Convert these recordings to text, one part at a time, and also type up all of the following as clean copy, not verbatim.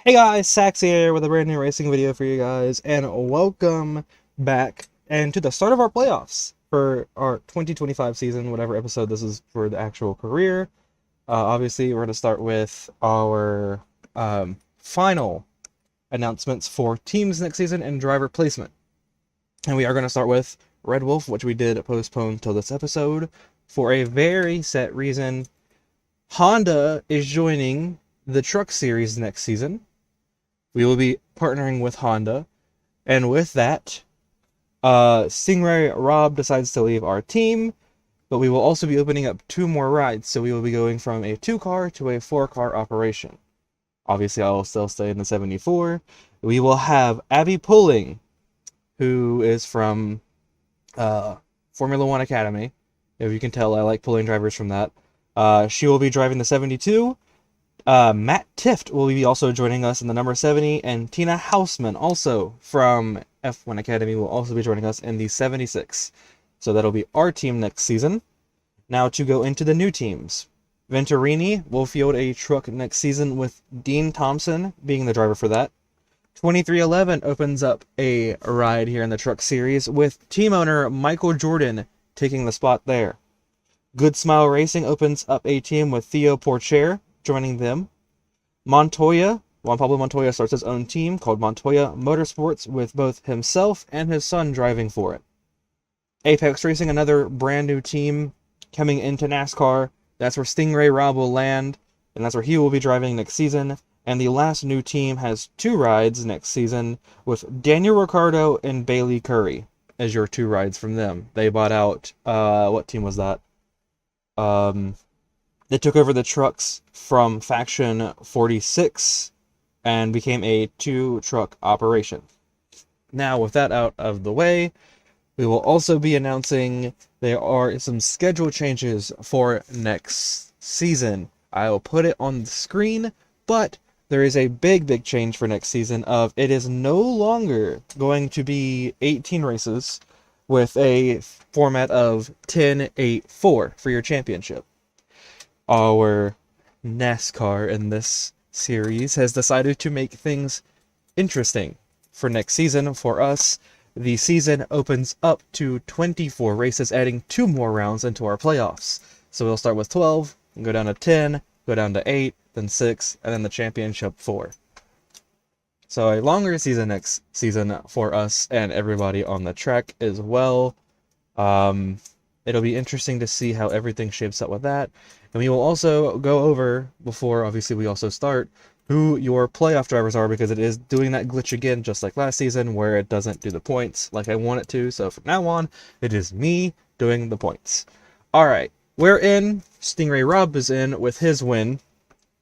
Hey guys, Sax here with a brand new racing video for you guys, and welcome back and to the start of our playoffs for our 2025 season, whatever episode this is for the actual career. Obviously, we're going to start with our final announcements for teams next season and driver placement. And we are going to start with Red Wolf, which we did postpone till this episode for a very set reason. Honda is joining the Truck Series next season. We will be partnering with Honda, and with that, Stingray Rob decides to leave our team, but we will also be opening up 2 more rides, so we will be going from a 2-car to a 4-car operation. Obviously, I will still stay in the 74. We will have Abby Pulling, who is from Formula One Academy. If you can tell, I like pulling drivers from that. She will be driving the 72. Matt Tift will be also joining us in the number 70, and Tina Hausman, also from F1 Academy, will also be joining us in the 76. So that'll be our team next season. Now to go into the new teams. Venturini will field a truck next season with Dean Thompson being the driver for that. 2311 opens up a ride here in the Truck Series with team owner Michael Jordan taking the spot there. Good Smile Racing opens up a team with Theo Porcher joining them. Juan Pablo Montoya starts his own team called Montoya Motorsports with both himself and his son driving for it. Apex Racing, another brand new team coming into NASCAR. That's where Stingray Rob will land, and that's where he will be driving next season. And the last new team has 2 rides next season with Daniel Ricciardo and Bailey Curry as your 2 rides from them. They bought out, what team was that? They took over the trucks from Faction 46 and became a 2-truck operation. Now, with that out of the way, we will also be announcing there are some schedule changes for next season. I will put it on the screen, but there is a big change for next season of it is no longer going to be 18 races with a format of 10-8-4 for your championship. Our NASCAR in this series has decided to make things interesting for next season. For us, the season opens up to 24 races, adding 2 more rounds into our playoffs. So we'll start with 12, and go down to 10, go down to 8, then 6, and then the championship 4. So a longer season next season for us and everybody on the track as well. It'll be interesting to see how everything shapes up with that. And we will also go over, before obviously we also start, who your playoff drivers are, because it is doing that glitch again, just like last season, where it doesn't do the points like I want it to. So from now on, it is me doing the points. Alright, we're in. Stingray Rob is in with his win.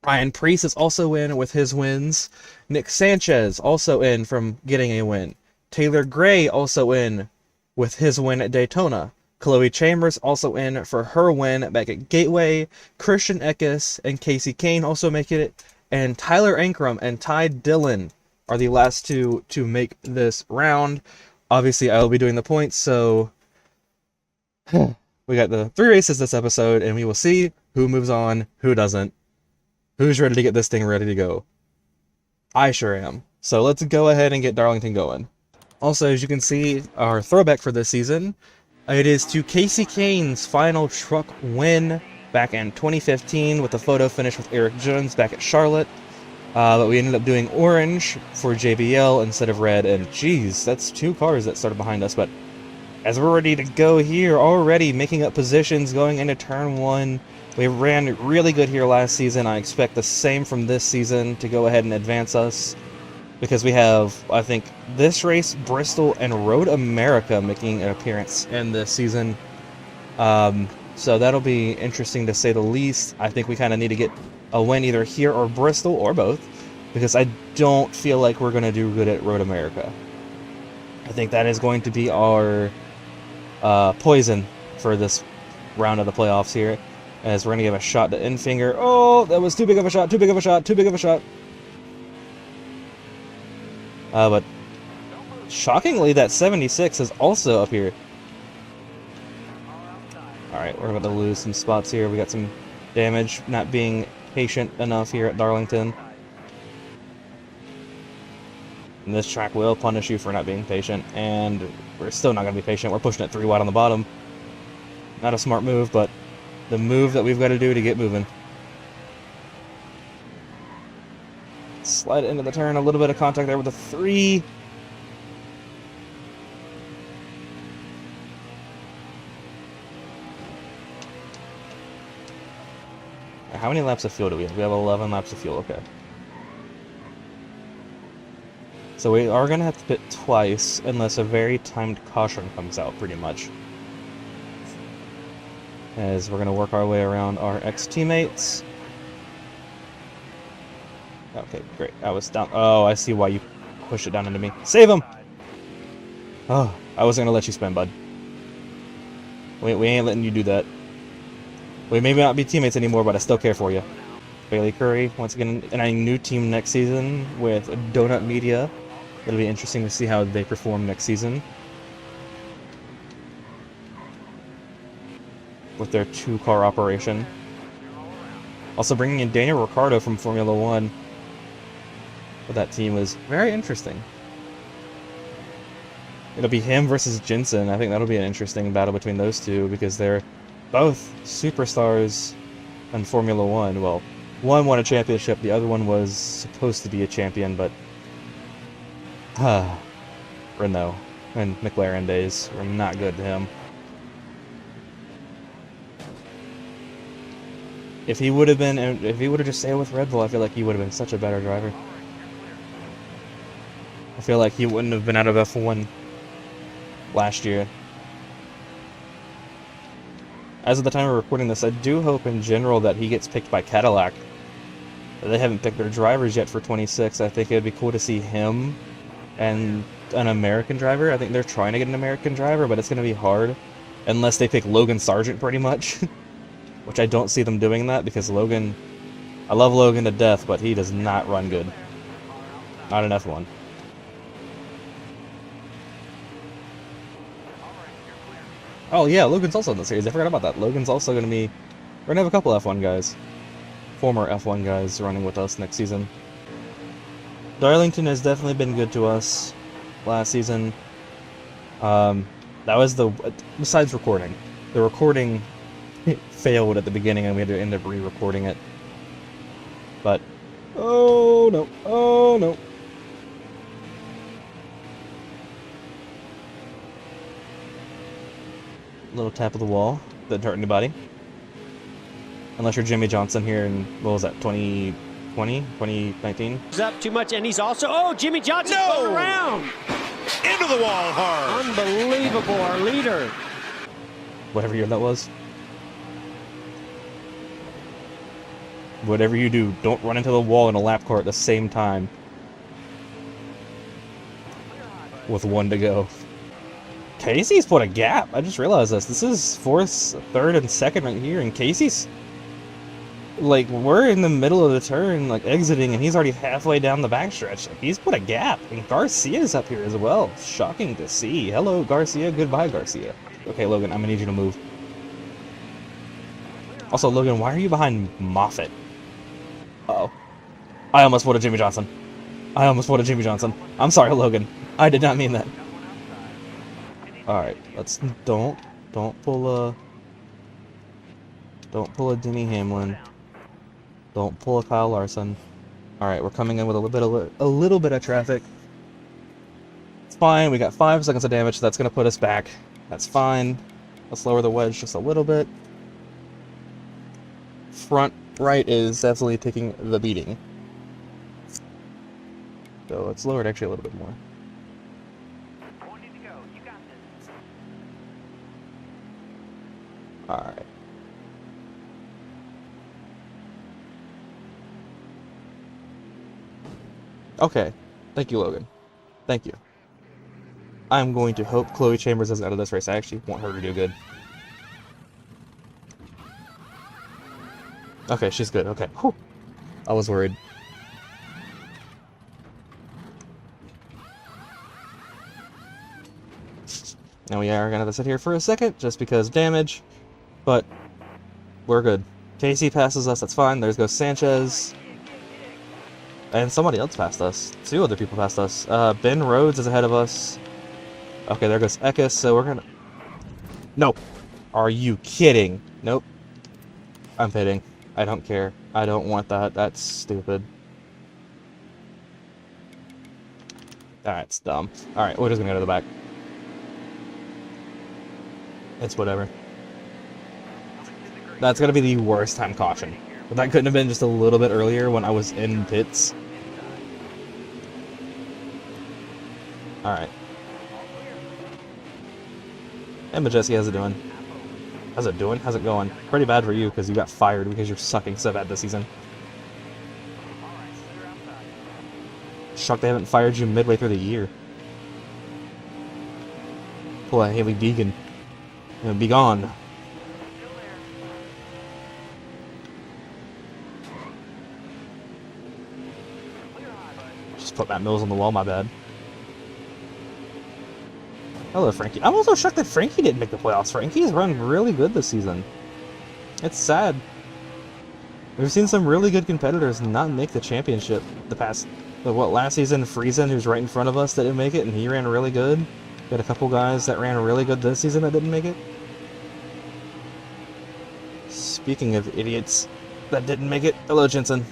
Ryan Preece is also in with his wins. Nick Sanchez also in from getting a win. Taylor Gray also in with his win at Daytona. Chloe Chambers also in for her win back at Gateway. Christian Eckes and Casey Kane also make it. And Tyler Ankrum and Ty Dillon are the last 2 to make this round. Obviously, I will be doing the points, so we got the 3 races this episode, and we will see who moves on, who doesn't. Who's ready to get this thing ready to go? I sure am. So let's go ahead and get Darlington going. Also, as you can see, our throwback for this season, it is to Casey Kane's final truck win back in 2015 with a photo finish with Eric Jones back at Charlotte. But we ended up doing orange for JBL instead of red, and geez, that's 2 cars that started behind us. But as we're ready to go here, already making up positions going into turn 1. We ran really good here last season. I expect the same from this season to go ahead and advance us, because we have, I think, this race, Bristol, and Road America making an appearance in this season. So that'll be interesting to say the least. I think we kind of need to get a win either here or Bristol, or both, because I don't feel like we're going to do good at Road America. I think that is going to be our poison for this round of the playoffs here, as we're going to give a shot to Enfinger. Oh, that was too big of a shot, too big of a shot, too big of a shot. But shockingly, that 76 is also up here. Alright, we're about to lose some spots here. We got some damage, not being patient enough here at Darlington. And this track will punish you for not being patient, and we're still not going to be patient. We're pushing it 3 wide on the bottom. Not a smart move, but the move that we've got to do to get moving. Slide it into the turn, a little bit of contact there with the 3. How many laps of fuel do we have? We have 11 laps of fuel, okay. So we are going to have to pit twice, unless a very timed caution comes out, pretty much. As we're going to work our way around our ex-teammates. Okay, great. I was down. Oh, I see why you pushed it down into me. Save him! Oh, I wasn't going to let you spin, bud. We ain't letting you do that. We may not be teammates anymore, but I still care for you. Bailey Curry, once again, in a new team next season with Donut Media. It'll be interesting to see how they perform next season with their 2-car operation. Also bringing in Daniel Ricciardo from Formula 1 with that team was very interesting. It'll be him versus Jensen. I think that'll be an interesting battle between those two because they're both superstars in Formula 1. Well, one won a championship, the other one was supposed to be a champion, but Renault and McLaren days were not good to him. If he would have just stayed with Red Bull, I feel like he would have been such a better driver. I feel like he wouldn't have been out of F1 last year. As of the time of recording this, I do hope in general that he gets picked by Cadillac. They haven't picked their drivers yet for 26. I think it'd be cool to see him and an American driver. I think they're trying to get an American driver, but it's going to be hard unless they pick Logan Sargent pretty much. Which I don't see them doing that because Logan... I love Logan to death, but he does not run good. Not an F1. Oh yeah, Logan's also in the series. I forgot about that. Logan's also going to be... We're going to have a couple F1 guys. Former F1 guys running with us next season. Darlington has definitely been good to us last season. That was the... Besides recording. The recording failed at the beginning and we had to end up re-recording it. But... Oh no. Oh no. Little tap of the wall. Didn't hurt anybody. Unless you're Jimmy Johnson here in, what was that, 2020? 2019? He's up too much, and he's also... Oh, Jimmy Johnson going around! Into the wall hard! Unbelievable, our leader. Whatever year that was. Whatever you do, don't run into the wall in a lap car at the same time. With 1 to go. Casey's put a gap. I just realized this. This is 4th, 3rd, and 2nd right here, and Casey's... Like, we're in the middle of the turn, like, exiting, and he's already halfway down the backstretch. Like, he's put a gap, and Garcia's up here as well. Shocking to see. Hello, Garcia. Goodbye, Garcia. Okay, Logan, I'm gonna need you to move. Also, Logan, why are you behind Moffitt? Uh-oh. I almost pulled a Jimmy Johnson. I almost pulled a Jimmy Johnson. I'm sorry, Logan. I did not mean that. Alright, let's... Don't pull a Denny Hamlin. Don't pull a Kyle Larson. Alright, we're coming in with a little bit of traffic. It's fine, we got 5 seconds of damage, so that's going to put us back. That's fine. Let's lower the wedge just a little bit. Front right is definitely taking the beating. So let's lower it actually a little bit more. Alright. Okay. Thank you, Logan. Thank you. I'm going to hope Chloe Chambers isn't out of this race. I actually want her to do good. Okay, she's good. Okay. Whew. I was worried. Now we are going to have to sit here for a second, just because damage. But we're good. Casey passes us, that's fine. There goes Sanchez. And somebody else passed us. 2 other people passed us. Ben Rhodes is ahead of us. Okay, there goes Ekis, so we're gonna... Nope. Are you kidding? Nope. I'm pitting. I don't care. I don't want that. That's stupid. That's dumb. Alright, we're just gonna go to the back. It's whatever. That's gonna be the worst time caution. But that couldn't have been just a little bit earlier when I was in pits. Alright. Hey Majeski, how's it doing? How's it doing? How's it going? Pretty bad for you because you got fired because you're sucking so bad this season. Shocked they haven't fired you midway through the year. Pull a Haley Deegan. Be gone. Just put Matt Mills on the wall, my bad. Hello, Frankie. I'm also shocked that Frankie didn't make the playoffs. Frankie's run really good this season. It's sad. We've seen some really good competitors not make the championship the past... last season, Friesen, who's right in front of us, didn't make it, and he ran really good. We had a couple guys that ran really good this season that didn't make it. Speaking of idiots that didn't make it, hello, Jensen.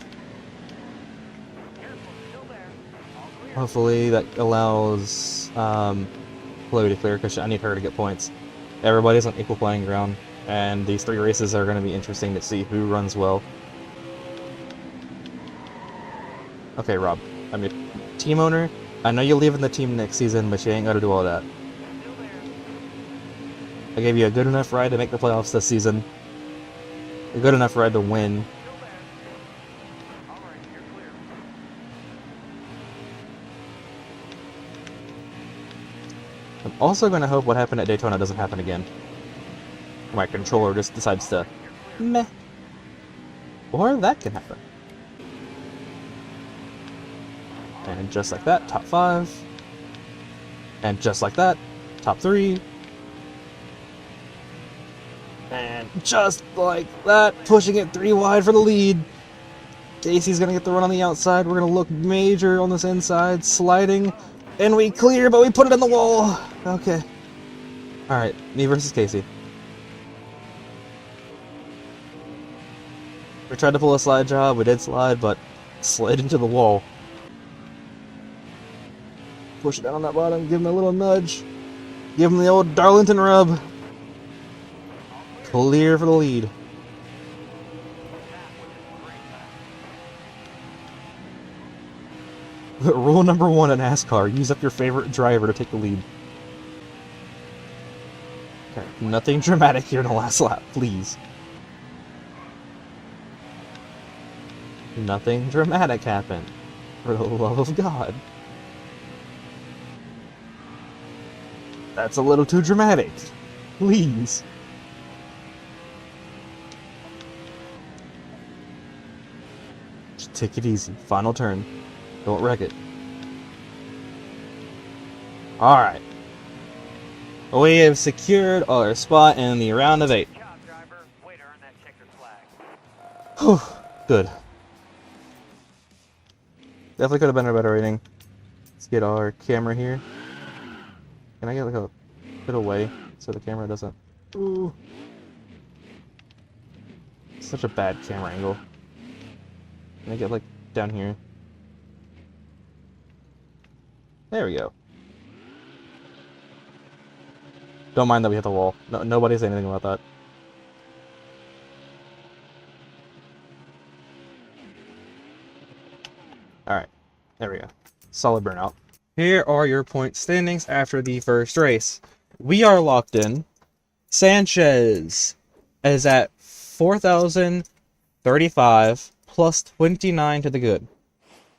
Hopefully that allows Chloe to clear, because I need her to get points. Everybody's on equal playing ground, and these 3 races are going to be interesting to see who runs well. Okay, Rob. I'm your team owner. I know you're leaving the team next season, but you ain't got to do all that. I gave you a good enough ride to make the playoffs this season. A good enough ride to win. I'm also going to hope what happened at Daytona doesn't happen again. My controller just decides to meh. Or that can happen. And just like that, top 5. And just like that, top 3. And just like that, pushing it 3 wide for the lead. Casey's gonna get the run on the outside. We're gonna look major on this inside, sliding. And we clear, but we put it in the wall. Okay. Alright, me versus Casey. We tried to pull a slide job, we did slide, but slid into the wall. Push it down on that bottom, give him a little nudge. Give him the old Darlington rub. Clear for the lead. Rule number 1 in Nascar, use up your favorite driver to take the lead. Okay, nothing dramatic here in the last lap, please. Nothing dramatic happened. For the love of God. That's a little too dramatic. Please. Just take it easy. Final turn. Don't wreck it. Alright. We have secured our spot in the round of 8. Whew. Good. Definitely could have been a better rating. Let's get our camera here. Can I get like a bit away so the camera doesn't... Ooh. Such a bad camera angle. Can I get like down here? There we go. Don't mind that we hit the wall. No, nobody say anything about that. Alright. There we go. Solid burnout. Here are your point standings after the first race. We are locked in. Sanchez is at 4,035 plus 29 to the good.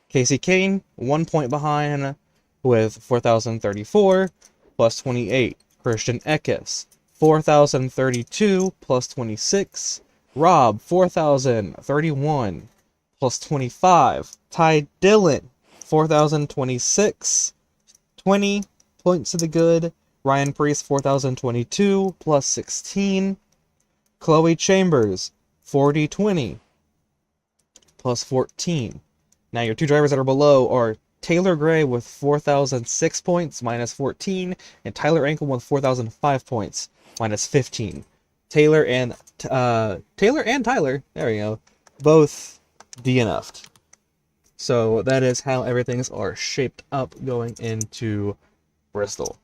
Casey Kane, 1 point behind with 4,034 plus 28. Christian Eckes, 4,032 plus 26. Rob, 4,031 plus 25. Ty Dillon, 4,026, 20 points to the good. Ryan Priest, 4,022 plus 16. Chloe Chambers, 4020 plus 14. Now your two drivers that are below are Taylor Gray with 4,006 points, minus 14, and Tyler Ankle with 4,005 points, minus 15. Taylor and Tyler, there we go, both DNF'd. So that is how everything's are shaped up going into Bristol.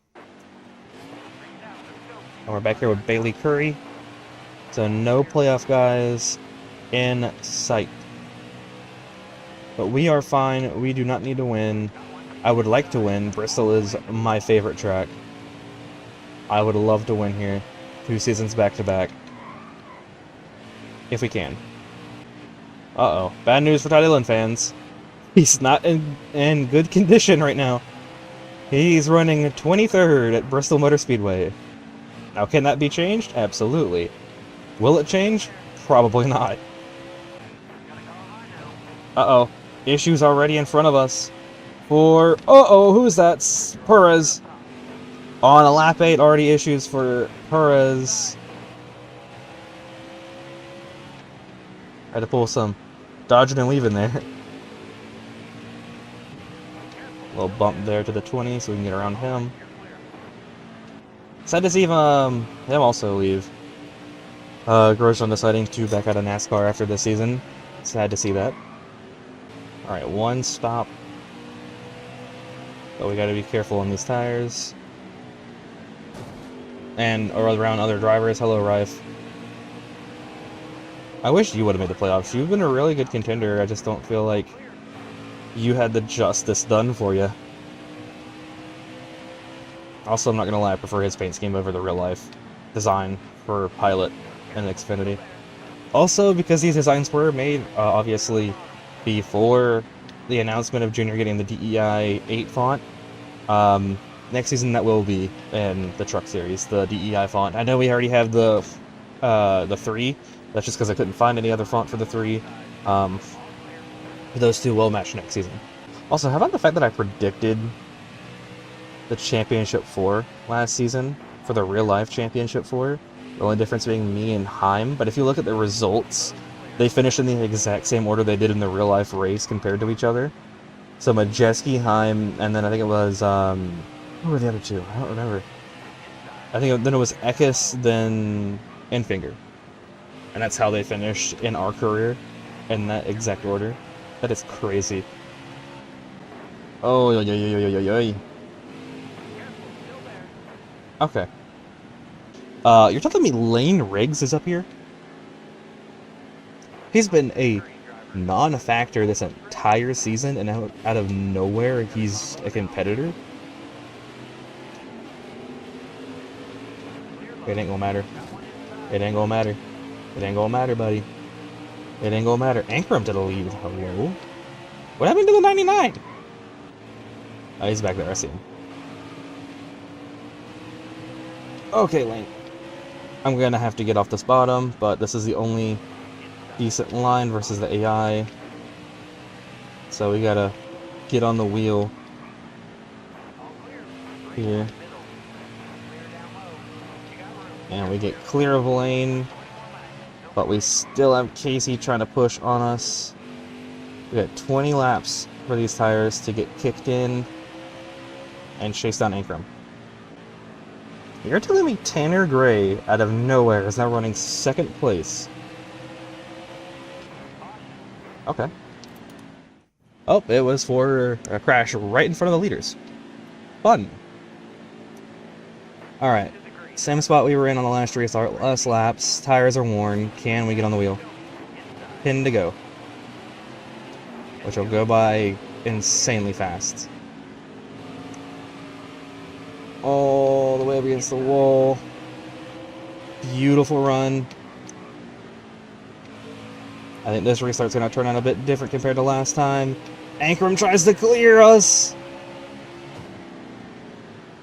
And we're back here with Bailey Curry. So no playoff guys in sight. But we are fine. We do not need to win. I would like to win. Bristol is my favorite track. I would love to win here. 2 seasons back to back. If we can. Uh-oh. Bad news for Ty Dillon fans. He's not in good condition right now. He's running 23rd at Bristol Motor Speedway. Now, can that be changed? Absolutely. Will it change? Probably not. Uh-oh. Issues already in front of us. Who is that? Perez. On a lap 8, already issues for Perez. I had to pull some dodging and leaving there. A little bump there to the 20 so we can get around him. Sad to see him also leave. Grosjean deciding to back out of NASCAR after this season. Sad to see that. Alright, one stop. But we gotta be careful on these tires. And around other drivers. Hello, Rife. I wish you would have made the playoffs. You've been a really good contender. I just don't feel like you had the justice done for you. Also, I'm not gonna lie, I prefer his paint scheme over the real life design for Pilot and Xfinity. Also, because these designs were made, obviously, before the announcement of Junior getting the DEI 8 font. Next season that will be in the Truck Series, the DEI font. I know we already have the 3. That's just because I couldn't find any other font for the 3. Those two will match next season. Also, how about the fact that I predicted the Championship 4 last season for the real life Championship 4? The only difference being me and Heim. But if you look at the results, they finished in the exact same order they did in the real life race compared to each other. So Majeski, Heim, and then I think it was, who were the other two? I don't remember. I think then it was Eckes, then Enfinger. And that's how they finished in our career, in that exact order. That is crazy. Oh, yo. Okay. You're telling me Lane Riggs is up here? He's been a non-factor this entire season, and out of nowhere, he's a competitor? It ain't gonna matter. It ain't gonna matter. It ain't gonna matter, buddy. It ain't gonna matter. Ankrum to the lead. Hello? What happened to the 99? Oh, he's back there. I see him. Okay, Lane. I'm gonna have to get off this bottom, but this is the only decent line versus the AI. So we gotta get on the wheel here. And we get clear of Lane, but we still have Casey trying to push on us. We got 20 laps for these tires to get kicked in and chase down Ankrum. You're telling me Tanner Gray, out of nowhere, is now running second place? Okay. Oh, it was for a crash right in front of the leaders. Fun. Alright. Same spot we were in on the last race, our last laps. Tires are worn. Can we get on the wheel? Pin to go. Which will go by insanely fast. All the way up against the wall. Beautiful run. I think this restart's going to turn out a bit different compared to last time. Ankrum tries to clear us.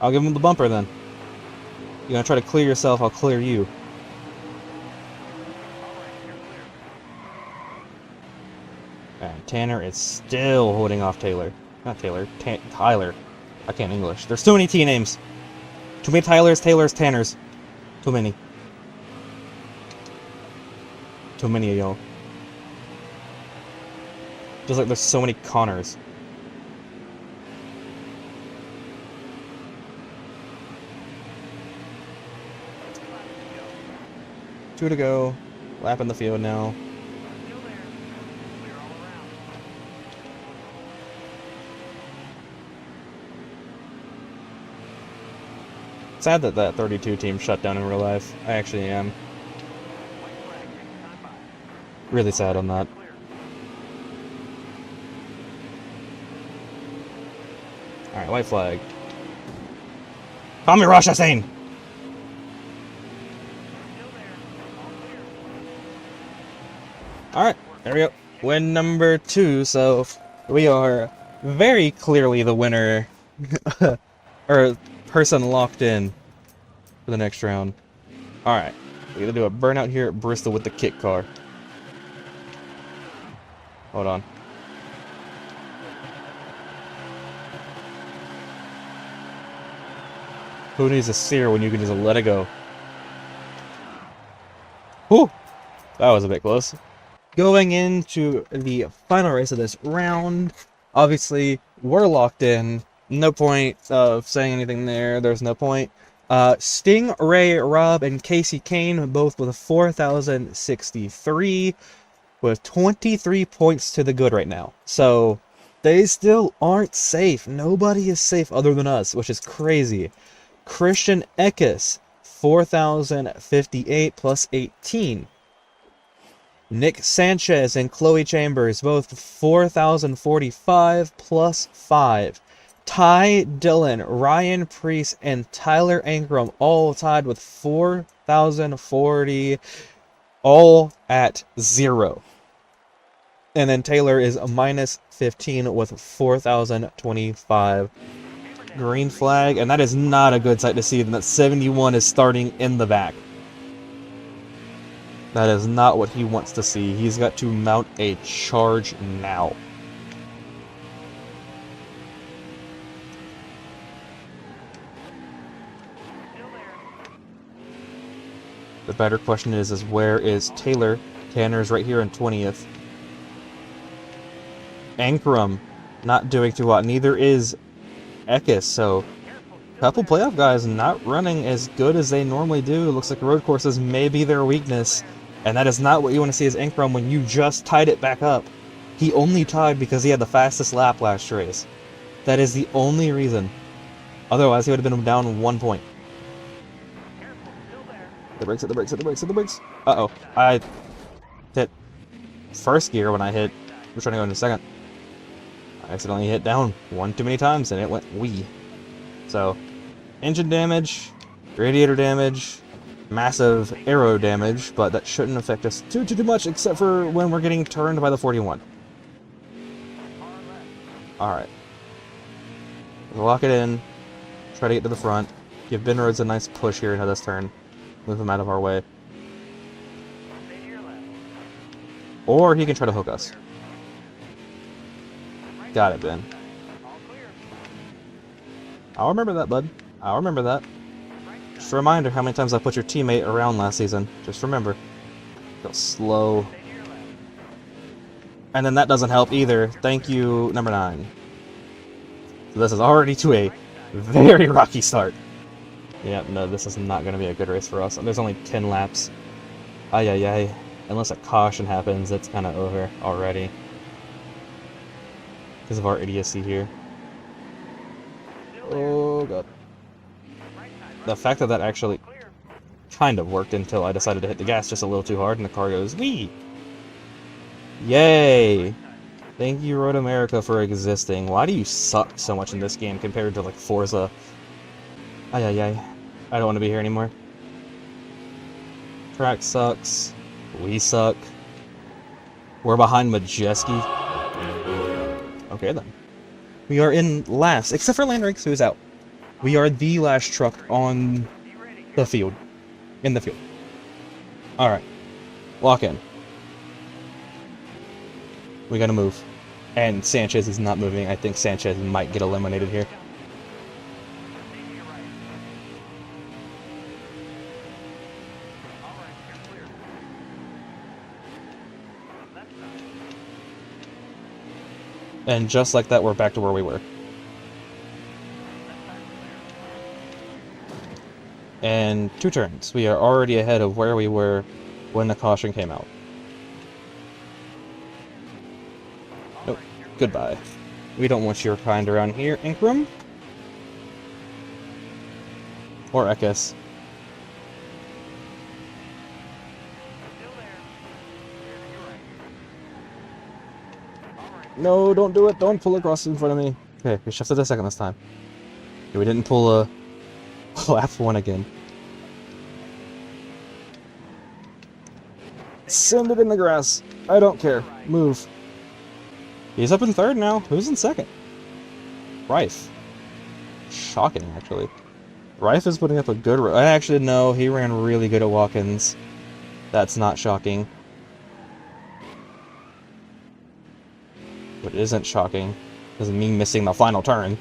I'll give him the bumper then. You're going to try to clear yourself, I'll clear you. And Tanner is still holding off Taylor. Not Taylor, Tyler. I can't English. There's too many T names. Too many Tylers, Taylors, Tanners. Too many. Too many of y'all. Just like there's so many Connors. Two to go. Lap in the field now. Sad that that 32 team shut down in real life. I actually am. Really sad on that. Alright, white flag. Call me Rosh Hassan! Alright, there we go. Win number 2, so we are very clearly the winner. Or person locked in for the next round. Alright, we're gonna do a burnout here at Bristol with the kit car. Hold on. Who needs a steer when you can just let it go? Whew! That was a bit close. Going into the final race of this round, obviously, we're locked in. No point of saying anything there. There's no point. Sting, Ray, Rob, and Casey Kane, both with a 4,063, with 23 points to the good right now. So, they still aren't safe. Nobody is safe other than us, which is crazy. Christian Eckes, 4,058 plus 18. Nick Sanchez and Chloe Chambers, both 4,045 plus 5. Ty Dillon, Ryan Priest, and Tyler Ankrum all tied with 4,040, all at 0. And then Taylor is a minus 15 with 4,025. Green flag, and that is not a good sight to see, that 71 is starting in the back. That is not what he wants to see. He's got to mount a charge now. The better question is where is Taylor? Tanner's right here in 20th. Ankrum not doing too hot. Neither is Eckes, so a couple playoff guys not running as good as they normally do. It looks like road courses may be their weakness, and that is not what you want to see as Ankrum when you just tied it back up. He only tied because he had the fastest lap last race. That is the only reason. Otherwise, he would have been down 1 point. The brakes, hit the brakes, hit the brakes, hit the brakes. Uh-oh. I hit first gear when I hit. We're trying to go into second. I accidentally hit down one too many times and it went wee. So, engine damage, radiator damage, massive aero damage, but that shouldn't affect us too much except for when we're getting turned by the 41. Alright. Lock it in, try to get to the front, give Ben Rhodes a nice push here into this turn, move him out of our way. Or he can try to hook us. Got it, Ben. I'll remember that, bud. I'll remember that. Just a reminder how many times I put your teammate around last season. Just remember. Go slow. And then that doesn't help either. Thank you, number 9. So this is already to a very rocky start. Yeah, no, this is not going to be a good race for us. There's only 10 laps. Ay, ay, ay. Unless a caution happens, it's kind of over already. Because of our idiocy here. Oh, God. The fact that that actually kind of worked until I decided to hit the gas just a little too hard and the car goes, wee! Yay! Thank you, Road America, for existing. Why do you suck so much in this game compared to, like, Forza? Ay, ay, ay. I don't want to be here anymore. Track sucks. We suck. We're behind Majeski. Okay, then. We are in last, except for Landrix, who is out. We are the last truck on the field. In the field. Alright. Lock in. We gotta move. And Sanchez is not moving. I think Sanchez might get eliminated here. And just like that, we're back to where we were. And 2 turns. We are already ahead of where we were when the caution came out. Nope. Goodbye. We don't want your kind around here, Ingram. Or Ekis. No, don't do it. Don't pull across in front of me. Okay, we shifted a second this time. Okay, we didn't pull a lap 1 again. Send it in the grass. I don't care. Move. He's up in 3rd now. Who's in 2nd? Rife. Shocking, actually. Rife is putting up a good... Actually, no. He ran really good at walk-ins. That's not shocking. What isn't shocking is me missing the final turn.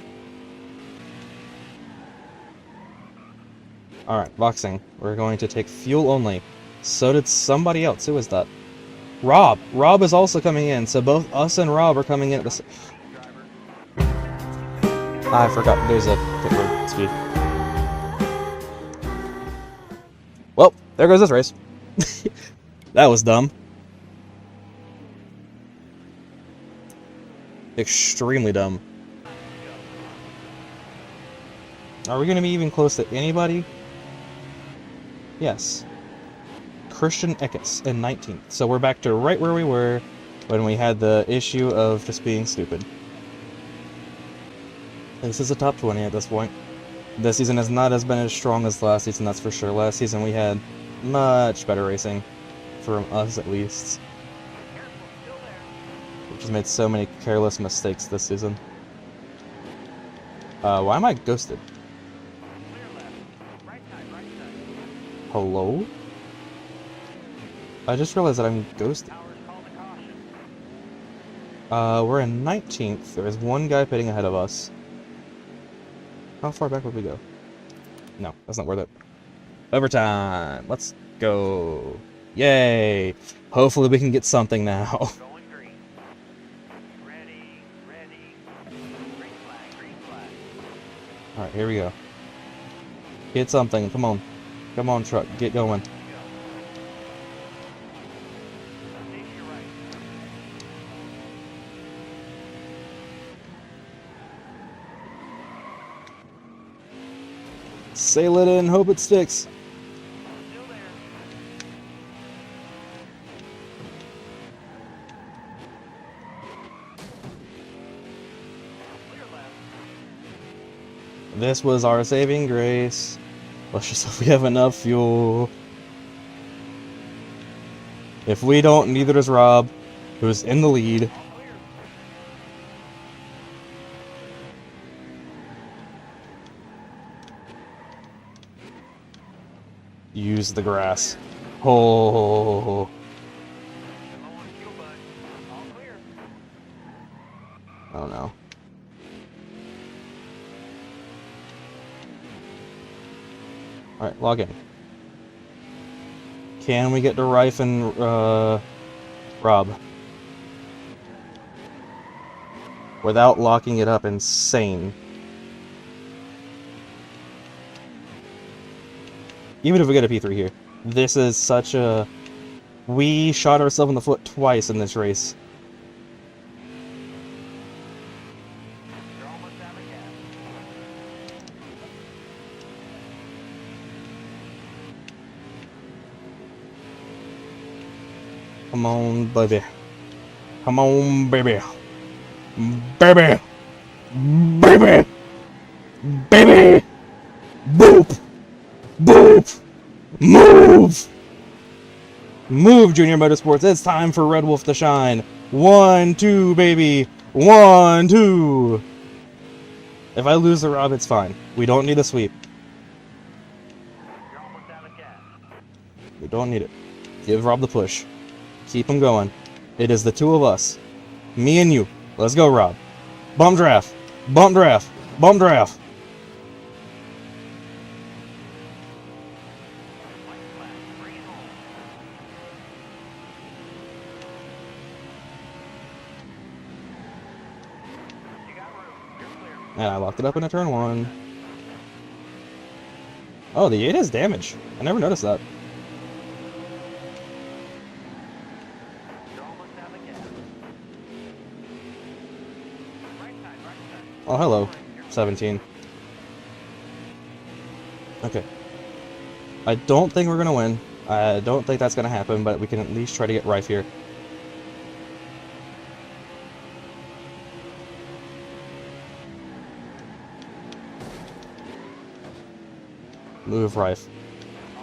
Alright, boxing. We're going to take fuel only. So did somebody else. Who was that? Rob! Rob is also coming in, so both us and Rob are coming in at the same... I forgot there's a pit road speed. Well, there goes this race. That was dumb. Extremely dumb. Are we going to be even close to anybody? Yes. Christian Ekis in 19th. So we're back to right where we were when we had the issue of just being stupid. This is a top 20 at this point. This season has not been as strong as last season, that's for sure. Last season we had much better racing. From us, at least. We've just made so many careless mistakes this season. Why am I ghosted? Hello? I just realized that I'm ghosted. We're in 19th. There's one guy pitting ahead of us. How far back would we go? No, that's not worth it. Overtime! Let's go! Yay! Hopefully we can get something now. Alright, here we go. Get something, come on. Come on, truck, get going. Sail it in, hope it sticks. This was our saving grace. Let's just hope we have enough fuel. If we don't, neither does Rob, who's in the lead. Use the grass. Oh. Oh no. Alright, log in. Can we get to Rife and Rob? Without locking it up, insane. Even if we get a P3 here. This is such a... We shot ourselves in the foot twice in this race. Come on, baby. Come on, baby. Baby! Baby! Baby! Boop! Boop! Move! Move, Junior Motorsports. It's time for Red Wolf to shine. 1, 2, baby. 1, 2. If I lose the Rob, it's fine. We don't need a sweep. We don't need it. Give Rob the push. Keep him going. It is the two of us. Me and you. Let's go, Rob. Bump draft. Bump draft. Bump draft. And I locked it up in a turn 1. Oh, the 8 has damage. I never noticed that. Oh, hello. 17. Okay. I don't think we're gonna win. I don't think that's gonna happen, but we can at least try to get Rife here. Move Rife.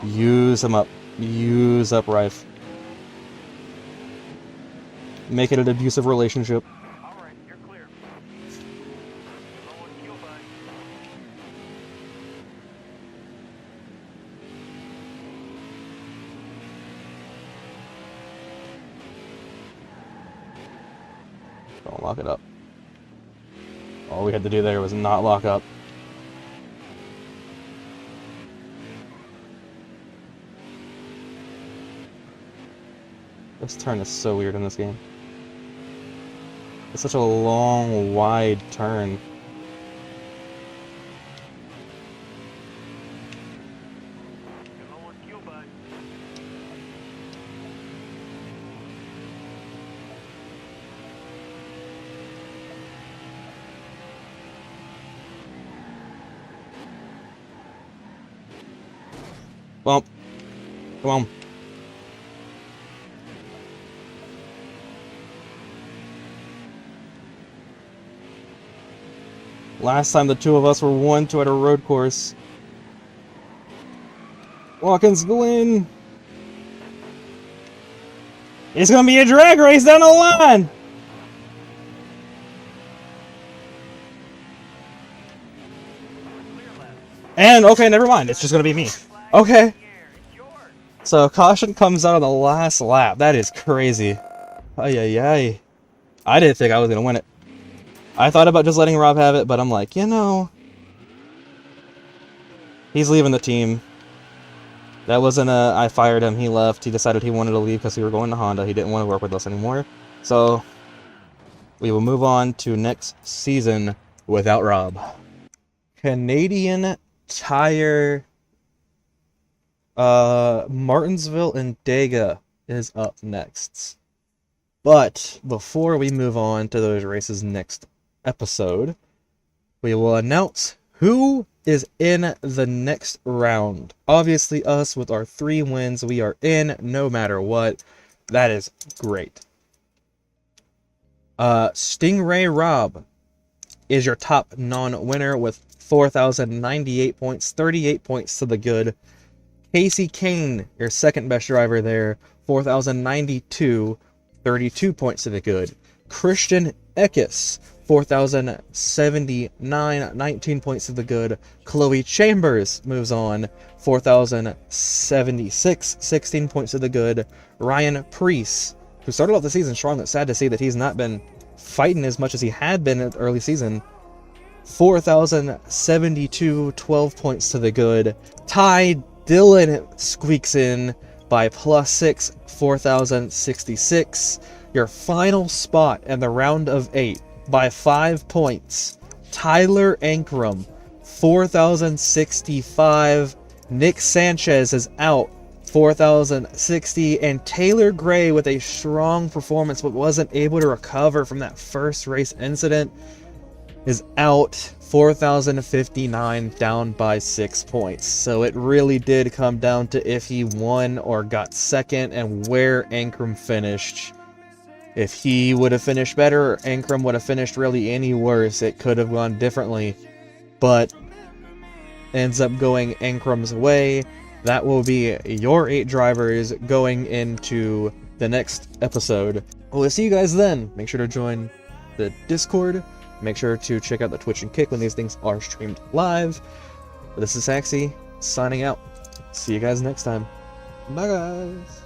Use him up. Use up Rife. Make it an abusive relationship. Alright, you're clear. Don't lock it up. All we had to do there was not lock up. This turn is so weird in this game. It's such a long, wide turn. Bump. Come on. Last time the two of us were 1-2 at a road course. Watkins Glen. It's gonna be a drag race down the line. And okay, never mind. It's just gonna be me. Okay. So caution comes out on the last lap. That is crazy. Ay ay ay. I didn't think I was gonna win it. I thought about just letting Rob have it, but I'm like, you know, he's leaving the team. That wasn't a I fired him, he left. He decided he wanted to leave because we were going to Honda. He didn't want to work with us anymore. So we will move on to next season without Rob. Canadian Tire Martinsville and Dega is up next. But before we move on to those races next episode, we will announce who is in the next round. Obviously us with our 3 wins, we are in no matter what. That is great. Stingray Rob is your top non-winner with 4,098 points, 38 points to the good. Casey Kane, your second best driver there, 4,092, 32 points to the good. Christian Eckes, 4,079, 19 points to the good. Chloe Chambers moves on, 4,076, 16 points to the good. Ryan Preece, who started off the season strong, it's sad to see that he's not been fighting as much as he had been at the early season. 4,072, 12 points to the good. Ty Dillon squeaks in by +6, 4,066. Your final spot in the round of 8 by 5 points. Tyler Ankrum, 4,065. Nick Sanchez is out, 4,060. And Taylor Gray with a strong performance but wasn't able to recover from that first race incident is out, 4,059, down by 6 points. So it really did come down to if he won or got second and where Ankrum finished. If he would have finished better or Ankrum would have finished really any worse, it could have gone differently. But ends up going Ankrum's way. That will be your 8 drivers going into the next episode. We'll see you guys then. Make sure to join the Discord. Make sure to check out the Twitch and Kick when these things are streamed live. This is Saxy, signing out. See you guys next time. Bye, guys.